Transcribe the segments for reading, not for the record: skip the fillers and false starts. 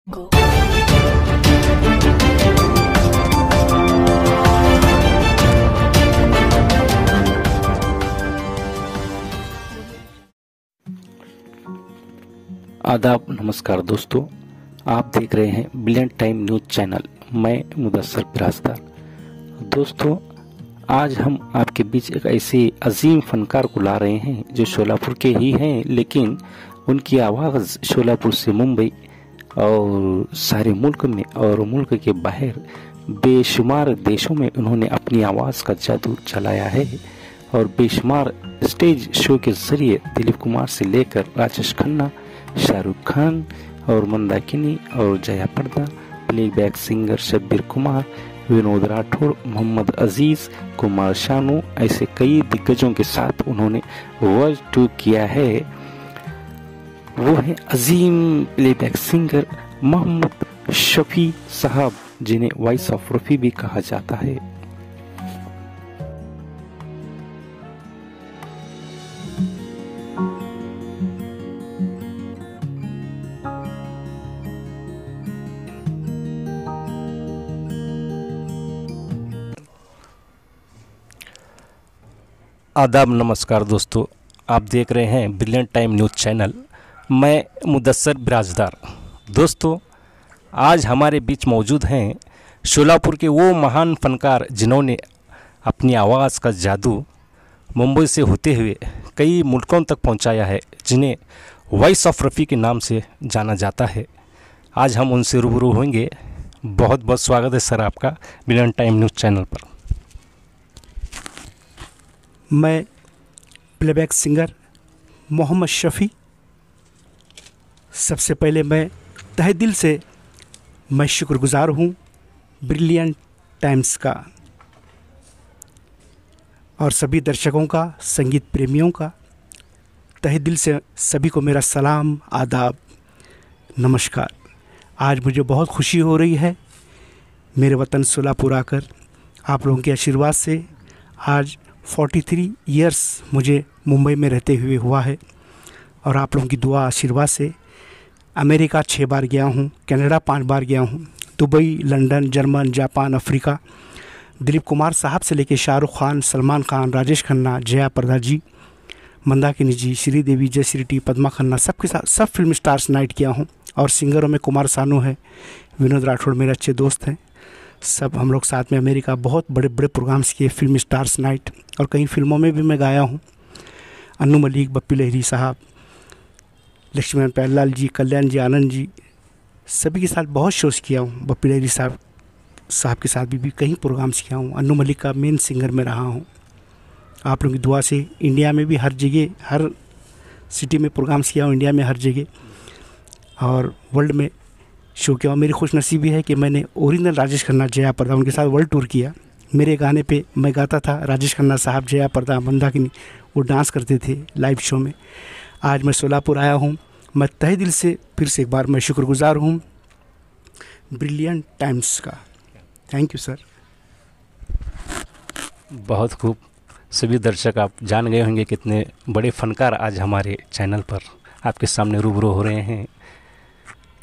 Go. आदाब, नमस्कार दोस्तों। आप देख रहे हैं ब्रिलियंट टाइम न्यूज चैनल। मैं मुदस्सर बिराजदार। दोस्तों, आज हम आपके बीच एक ऐसे अजीम फनकार को ला रहे हैं जो शोलापुर के ही हैं, लेकिन उनकी आवाज़ शोलापुर से मुंबई और सारे मुल्क में और मुल्क के बाहर बेशुमार देशों में उन्होंने अपनी आवाज़ का जादू चलाया है और बेशुमार स्टेज शो के जरिए दिलीप कुमार से लेकर राजेश खन्ना, शाहरुख खान और मंदाकिनी और जया प्रदा, प्लेबैक सिंगर शब्बीर कुमार, विनोद राठौड़, मोहम्मद अजीज, कुमार शानू, ऐसे कई दिग्गजों के साथ उन्होंने वर्ल्ड टूर किया है। वो है अजीम प्लेबैक सिंगर मोहम्मद शफी साहब, जिन्हें वॉइस ऑफ रफी भी कहा जाता है। आदाब, नमस्कार दोस्तों। आप देख रहे हैं ब्रिलियंट टाइम न्यूज़ चैनल। मैं मुदस्सर बिराजदार। दोस्तों, आज हमारे बीच मौजूद हैं शोलापुर के वो महान फनकार जिन्होंने अपनी आवाज़ का जादू मुंबई से होते हुए कई मुल्कों तक पहुंचाया है, जिन्हें वॉइस ऑफ रफ़ी के नाम से जाना जाता है। आज हम उनसे रूबरू होंगे। बहुत बहुत स्वागत है सर आपका ब्रिलियंट टाइम न्यूज़ चैनल पर। मैं प्लेबैक सिंगर मोहम्मद शफ़ी, सबसे पहले मैं तहे दिल से मैं शुक्रगुज़ार हूँ ब्रिलियंट टाइम्स का और सभी दर्शकों का, संगीत प्रेमियों का। तहे दिल से सभी को मेरा सलाम, आदाब, नमस्कार। आज मुझे बहुत खुशी हो रही है मेरे वतन शोलापुर आकर। आप लोगों के आशीर्वाद से आज 43 इयर्स मुझे मुंबई में रहते हुए हुआ है और आप लोगों की दुआ आशीर्वाद से अमेरिका 6 बार गया हूँ, कनाडा 5 बार गया हूँ, Dubai, London, German, Japan, Africa. Dilip Kumar साहब से लेके शाहरुख खान, सलमान खान, राजेश खन्ना, जया प्रदा जी, मंदाकिनी जी, श्रीदेवी, जयश्री टी, पद्मा खन्ना, सबके साथ सब फिल्म स्टार्स नाइट किया हूँ। और सिंगरों में कुमार सानू है, विनोद राठौड़ मेरे अच्छे दोस्त हैं। सब हम लोग साथ में अमेरिका बहुत बड़े बड़े प्रोग्राम्स किए, फिल्म स्टार्स नाइट, और कई फिल्मों में भी मैं गाया हूँ। अन्नू मलिक, बप्पी लहरी साहब, लक्ष्मण प्यारेलाल जी, कल्याण जी, आनंद जी, सभी के साथ बहुत शोज किया हूँ। बप्पी लहरी साहब के साथ भी कई प्रोग्राम्स किया हूँ। अन्नू मलिक का मेन सिंगर में रहा हूँ। आप लोगों की दुआ से इंडिया में भी हर जगह, हर सिटी में प्रोग्राम्स किया हूँ, इंडिया में हर जगह और वर्ल्ड में शो किया। मेरी खुशनसीबी है कि मैंने ओरिजिनल राजेश खन्ना, जया प्रदा, उनके साथ वर्ल्ड टूर किया। मेरे गाने पे मैं गाता था, राजेश खन्ना साहब, जया प्रदा, मंदाकिनी वो डांस करते थे लाइव शो में। आज मैं शोलापुर आया हूँ। मैं तहे दिल से फिर से एक बार मैं शुक्रगुज़ार हूँ ब्रिलियंट टाइम्स का। Thank you sir. बहुत खूब। सभी दर्शक आप जान गए होंगे कितने बड़े फनकार आज हमारे चैनल पर आपके सामने रूबरू हो रहे हैं।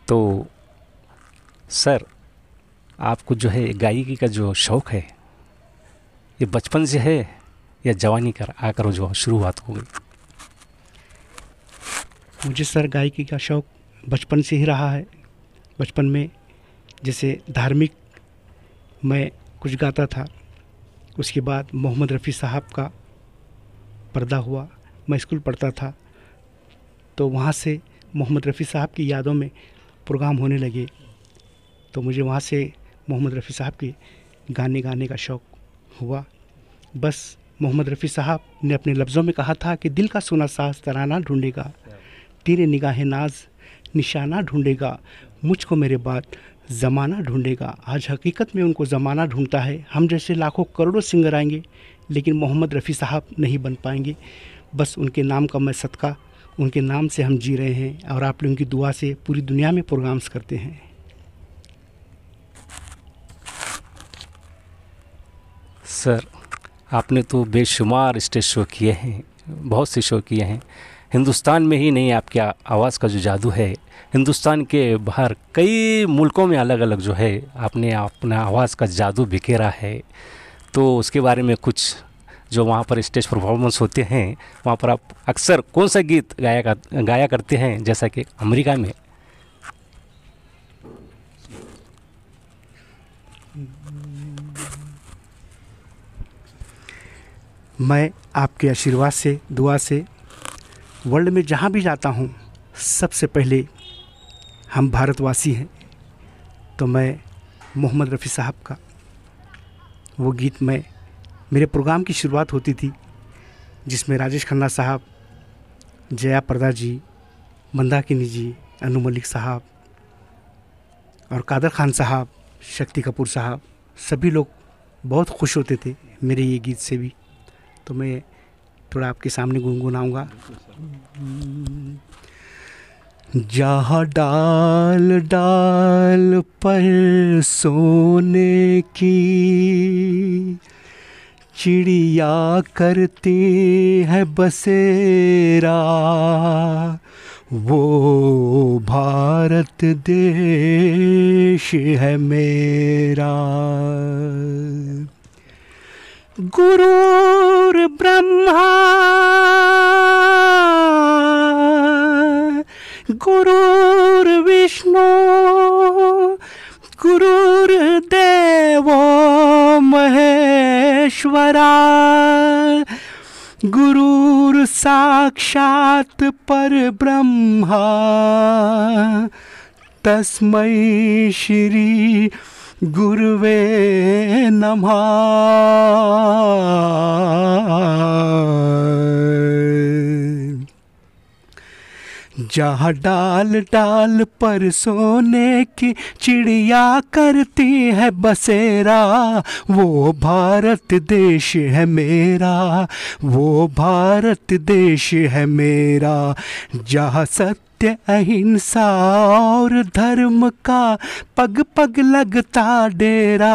तो सर, आपको जो है गायकी का जो शौक़ है, ये बचपन से है या जवानी कर आकर जो शुरुआत हो गई? मुझे सर गायकी का शौक़ बचपन से ही रहा है। बचपन में जैसे धार्मिक मैं कुछ गाता था, उसके बाद मोहम्मद रफ़ी साहब का पर्दा हुआ। मैं स्कूल पढ़ता था तो वहाँ से मोहम्मद रफ़ी साहब की यादों में प्रोग्राम होने लगे, तो मुझे वहाँ से मोहम्मद रफ़ी साहब के गाने गाने का शौक़ हुआ। बस मोहम्मद रफ़ी साहब ने अपने लफ्ज़ों में कहा था कि दिल का सोना साज तराना ढूंढेगा, तेरे निगाह नाज निशाना ढूंढेगा, मुझको मेरे बाद ज़माना ढूंढेगा। आज हकीकत में उनको ज़माना ढूंढता है। हम जैसे लाखों करोड़ों सिंगर आएंगे लेकिन मोहम्मद रफ़ी साहब नहीं बन पाएंगे। बस उनके नाम का मैं सदका, उनके नाम से हम जी रहे हैं और आप लोगों की दुआ से पूरी दुनिया में प्रोग्राम्स करते हैं। सर, आपने तो बेशुमार स्टेज शो किए हैं, बहुत से शो किए हैं, हिंदुस्तान में ही नहीं, आपकी आवाज़ का जो जादू है हिंदुस्तान के बाहर कई मुल्कों में अलग अलग जो है आपने अपना आवाज़ का जादू बिखेरा है। तो उसके बारे में कुछ जो वहाँ पर स्टेज परफॉर्मेंस होते हैं वहाँ पर आप अक्सर कौन सा गीत गाया करते हैं, जैसा कि अमेरिका में? मैं आपके आशीर्वाद से, दुआ से वर्ल्ड में जहाँ भी जाता हूँ सबसे पहले हम भारतवासी हैं, तो मैं मोहम्मद रफ़ी साहब का वो गीत मैं मेरे प्रोग्राम की शुरुआत होती थी, जिसमें राजेश खन्ना साहब, जया प्रदा जी, मंदाकिनी जी, अनु मलिक साहब और कादर खान साहब, शक्ति कपूर साहब, सभी लोग बहुत खुश होते थे मेरे ये गीत से भी। तो मैं थोड़ा आपके सामने गुनगुनाऊंगा। जहाँ डाल डाल पर सोने की चिड़िया करती है बसेरा, वो भारत देश है मेरा। गुरुर् ब्रह्मा गुरुर्विष्णु गुरुर्देवो महेश्वरा, गुरुर् साक्षात् परब्रह्मा, तस्मै श्री गुरुवे नमः। जहाँ डाल डाल पर सोने की चिड़िया करती है बसेरा, वो भारत देश है मेरा, वो भारत देश है मेरा। जहाँ सत्य अहिंसा और धर्म का पग पग लगता डेरा,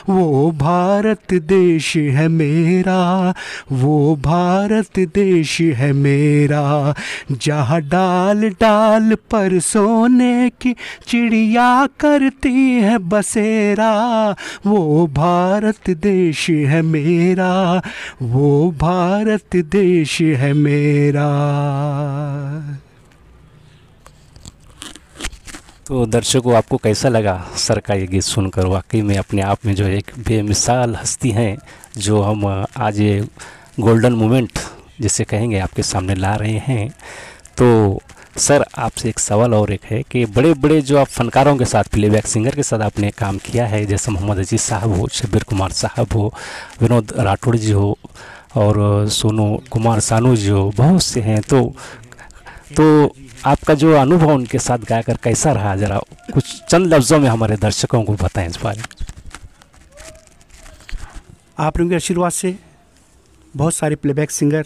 वो भारत देश है मेरा, वो भारत देश है मेरा। जहाँ डाल डाल पर सोने की चिड़िया करती है बसेरा, वो भारत देश है मेरा, वो भारत देश है मेरा। तो दर्शकों, आपको कैसा लगा सर का ये गीत सुनकर? वाकई में अपने आप में जो एक बेमिसाल हस्ती हैं, जो हम आज ये गोल्डन मोमेंट जिसे कहेंगे आपके सामने ला रहे हैं। तो सर, आपसे एक सवाल और एक है कि बड़े बड़े जो आप फनकारों के साथ, प्लेबैक सिंगर के साथ आपने काम किया है, जैसे मोहम्मद अजीज़ साहब हो, शब्बीर कुमार साहब हो, विनोद राठौड़ जी हो और सोनू कुमार सानू जी हो, बहुत से हैं। तो आपका जो अनुभव उनके साथ गाकर कैसा रहा, ज़रा कुछ चंद लफ्ज़ों में हमारे दर्शकों को बताएं इस बारे में। आप लोगों के आशीर्वाद से बहुत सारे प्लेबैक सिंगर,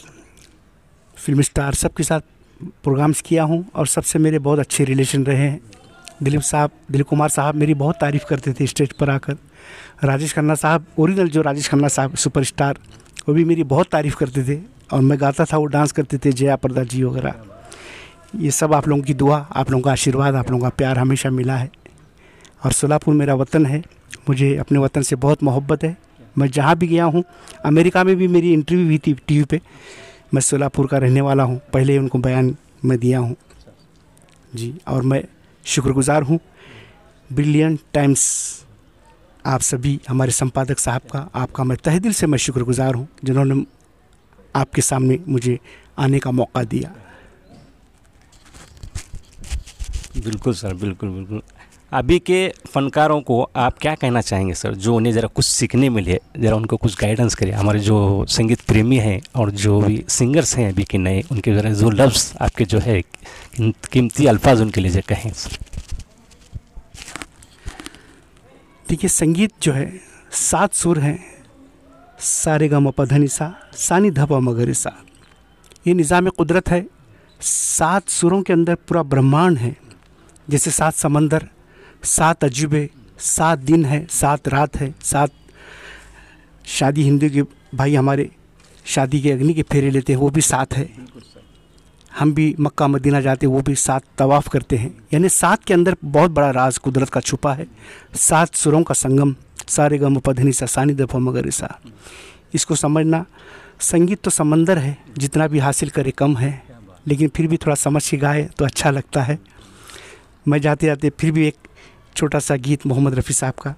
फिल्म स्टार सबके साथ प्रोग्राम्स किया हूं और सबसे मेरे बहुत अच्छे रिलेशन रहे हैं। दिलीप कुमार साहब मेरी बहुत तारीफ़ करते थे स्टेज पर आकर। राजेश खन्ना साहब, ओरिजिनल जो राजेश खन्ना साहब सुपरस्टार, वो भी मेरी बहुत तारीफ़ करते थे और मैं गाता था, वो डांस करते थे, जया प्रदा जी वगैरह। ये सब आप लोगों की दुआ, आप लोगों का आशीर्वाद, आप लोगों का प्यार हमेशा मिला है। और सोलापुर मेरा वतन है, मुझे अपने वतन से बहुत मोहब्बत है। मैं जहाँ भी गया हूँ, अमेरिका में भी मेरी इंटरव्यू हुई थी टीवी पे, मैं सोलापुर का रहने वाला हूँ, पहले उनको बयान मैं दिया हूँ जी। और मैं शुक्रगुज़ार हूँ ब्रिलियंट टाइम्स, आप सभी हमारे संपादक साहब का, आपका मैं तहे दिल से मैं शुक्रगुज़ार हूँ, जिन्होंने आपके सामने मुझे आने का मौका दिया। बिल्कुल सर, बिल्कुल बिल्कुल। अभी के फ़नकारों को आप क्या कहना चाहेंगे सर, जो उन्हें ज़रा कुछ सीखने मिले, ज़रा उनको कुछ गाइडेंस करिए, हमारे जो संगीत प्रेमी हैं और जो भी सिंगर्स हैं अभी के नए, उनके ज़रा जो लफ्ज़ आपके जो है कीमती अल्फाज उनके लिए जो कहें सर। देखिए, संगीत जो है 7 सुर हैं, सा रे गा मा पा धा नि सा, सा नि धा पा म गा रे सा। ये निज़ाम कुदरत है। 7 सुरों के अंदर पूरा ब्रह्मांड है। जैसे 7 समंदर, 7 अजूबे, 7 दिन है, 7 रात है, 7 शादी, हिंदू के भाई हमारे शादी के अग्नि के फेरे लेते हैं, वो भी 7 है। हम भी मक्का मदीना जाते वो भी 7 तवाफ़ करते हैं। यानी 7 के अंदर बहुत बड़ा राज कुदरत का छुपा है। 7 सुरों का संगम, सारे गम पधनी सा सानी दफा मगर सा। इसको समझना, संगीत तो समंदर है, जितना भी हासिल करे कम है, लेकिन फिर भी थोड़ा समझ के गाए तो अच्छा लगता है। मैं जाते जाते फिर भी एक छोटा सा गीत मोहम्मद रफ़ी साहब का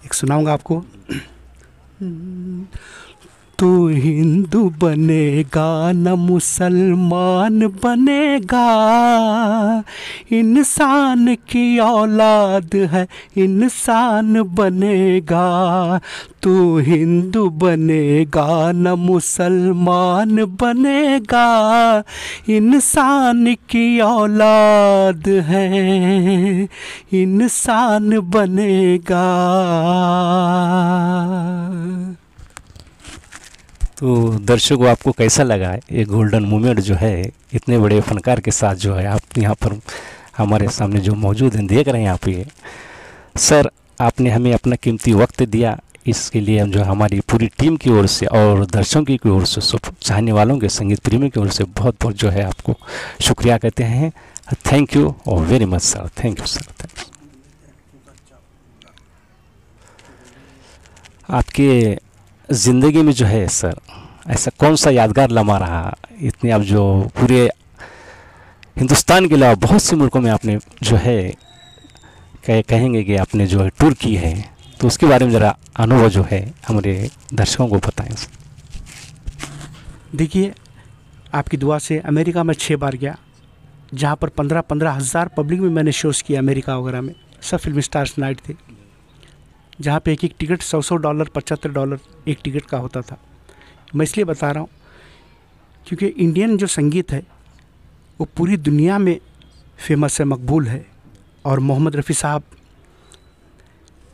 एक सुनाऊंगा आपको। तू हिंदू बनेगा न मुसलमान बनेगा, इंसान की औलाद है इंसान बनेगा। तू हिंदू बनेगा न मुसलमान बनेगा, इंसान की औलाद है इंसान बनेगा। तो दर्शकों, आपको कैसा लगा ये गोल्डन मोमेंट जो है, इतने बड़े फनकार के साथ जो है आप यहाँ पर हमारे सामने जो मौजूद हैं, देख रहे हैं आप ये। सर, आपने हमें अपना कीमती वक्त दिया, इसके लिए हम जो हमारी पूरी टीम की ओर से और दर्शकों की ओर से, सब चाहने वालों के, संगीत प्रेमियों की ओर से बहुत बहुत जो है आपको शुक्रिया कहते हैं। थैंक यू और very much sir. Thank you sir. Thank you. आपके ज़िंदगी में जो है सर, ऐसा कौन सा यादगार लम्हा रहा, इतने आप जो पूरे हिंदुस्तान के अलावा बहुत से मुल्कों में आपने जो है कहेंगे कि आपने जो है टूर की है, तो उसके बारे में ज़रा अनुभव जो है हमारे दर्शकों को बताएं सर। देखिए, आपकी दुआ से अमेरिका में 6 बार गया, जहाँ पर 15-15 हज़ार पब्लिक में मैंने शोज़ किया अमेरिका वगैरह में। सब फिल्म स्टार्स नाइट थे, जहाँ पे एक टिकट $100 $75 एक टिकट का होता था। मैं इसलिए बता रहा हूँ क्योंकि इंडियन जो संगीत है वो पूरी दुनिया में फेमस है, मकबूल है। और मोहम्मद रफ़ी साहब,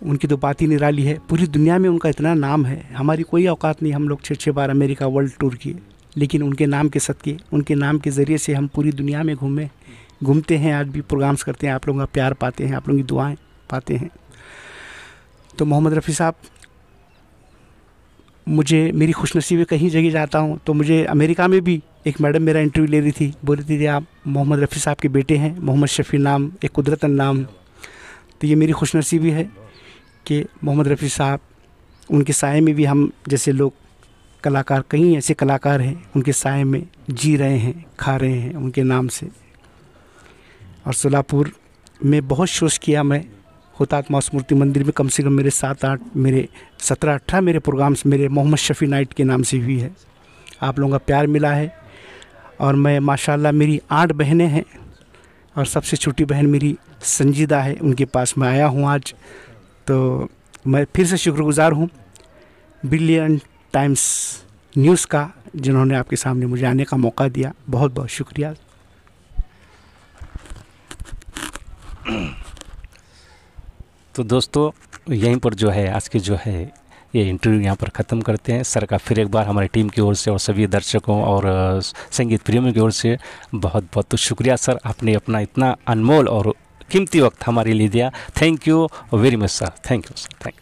उनकी तो बात ही निराली है, पूरी दुनिया में उनका इतना नाम है। हमारी कोई औकात नहीं, हम लोग 6-6 बार अमेरिका वर्ल्ड टूर किए, लेकिन उनके नाम के सदके, उनके नाम के ज़रिए से हम पूरी दुनिया में घूमते हैं। आज भी प्रोग्राम्स करते हैं, आप लोगों का प्यार पाते हैं, आप लोगों की दुआएं पाते हैं। तो मोहम्मद रफ़ी साहब, मुझे मेरी खुशनसीबी, कहीं जगह जाता हूँ तो मुझे अमेरिका में भी एक मैडम मेरा इंटरव्यू ले रही थी, बोल रही थी आप मोहम्मद रफ़ी साहब के बेटे हैं, मोहम्मद शफ़ी नाम, एक कुदरतन नाम। तो ये मेरी खुशनसीबी है कि मोहम्मद रफ़ी साहब, उनके साए में भी हम जैसे लोग कलाकार, कई ऐसे कलाकार हैं उनके साए में जी रहे हैं, खा रहे हैं उनके नाम से। और सोलापुर में बहुत शोज़ किया मैं, हुतात्मा स्मृति मंदिर में कम से कम मेरे 7-8, मेरे 17-18 मेरे प्रोग्राम्स मेरे मोहम्मद शफ़ी नाइट के नाम से हुई है। आप लोगों का प्यार मिला है। और मैं माशाल्लाह, मेरी 8 बहनें हैं और सबसे छोटी बहन मेरी संजीदा है, उनके पास मैं आया हूँ आज। तो मैं फिर से शुक्रगुज़ार हूँ बिलियन टाइम्स न्यूज़ का, जिन्होंने आपके सामने मुझे आने का मौका दिया। बहुत बहुत शुक्रिया। तो दोस्तों, यहीं पर जो है आज की जो है ये इंटरव्यू यहाँ पर ख़त्म करते हैं। सर का फिर एक बार हमारी टीम की ओर से और सभी दर्शकों और संगीत प्रेमियों की ओर से बहुत बहुत शुक्रिया सर। आपने अपना इतना अनमोल और कीमती वक्त हमारे लिए दिया। Thank you very much sir. Thank you sir. Thank you.